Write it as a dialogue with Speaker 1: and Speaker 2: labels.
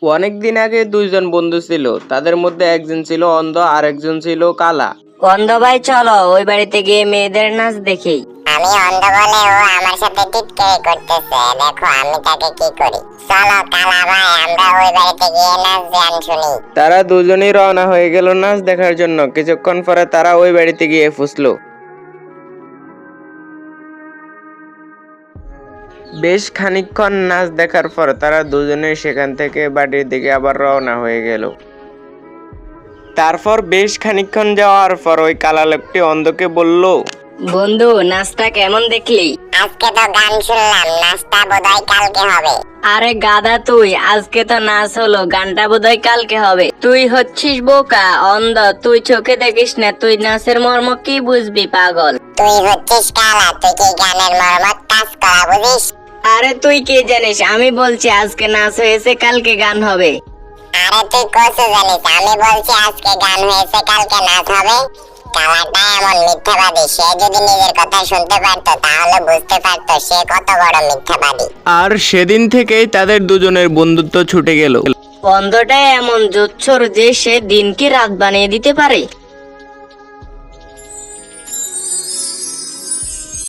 Speaker 1: অনেকদিন আগে দুইজন বন্ধু ছিল, তাদের মধ্যে একজন ছিল অন্ধ আর একজন ছিল কালা।
Speaker 2: অন্ধ ভাই চলো ওই বাড়িতে গিয়ে মেয়েদের নাচ দেখি।
Speaker 3: আমি অন্ধ বলে ও আমার সাথে টিটকারি করতেছে, দেখো আমি তাকে কি করি। চলো কালা ভাই আমরা ওই বাড়িতে গিয়ে নাচ গান শুনি।
Speaker 1: তারা দুজনেই রওনা হয়ে গেল নাচ দেখার জন্য। কিছুক্ষণ পরে তারা ওই বাড়িতে গিয়ে পৌঁছলো। বেশ খানিকক্ষণ নাচ দেখার পর তারা দুজনেই সেখান থেকে বাড়ির দিকে আবার রওনা হয়ে গেল। তারপর বেশ খানিকক্ষণ যাওয়ার পর ওই কালা লোকটি অন্ধকে বলল,
Speaker 2: বন্ধু নাচটা কেমন দেখলি?
Speaker 3: আজকে তো গান শুনলাম, নাচটা বোধহয় কালকে হবে।
Speaker 2: আরে গাধা তুই, আজকে তো নাচ হলো, গানটা বোধহয় কালকে হবে। তুই হচ্ছিস বোকা অন্ধ, তুই চোখে দেখিস না, তুই নাচের মর্ম কি বুঝবি পাগল।
Speaker 3: তুই হচ্ছিস কালা, তুই কি গানের মর্মত কাজ করা বুঝিস?
Speaker 2: আরে তুই কি জানিস, আমি বলছি আজকে নাচ হয়েছে কালকে গান হবে।
Speaker 3: আরে তুই কসু জানিস, আমি বলছি আজকে গান হয়েছে কালকে নাচ হবে। কালাটা এমন মিথ্যাবাদী, সে যদি নিজের কথা শুনতে পারতো তাহলে বুঝতে পারতো সে কত বড় মিথ্যাবাদী।
Speaker 1: আর সেদিন থেকেই তাদের দুজনের বন্ধুত্ব ছুটে গেল।
Speaker 2: অন্ধটা এমন জোচ্ছর যে সে দিন কি রাত বানিয়ে দিতে পারে।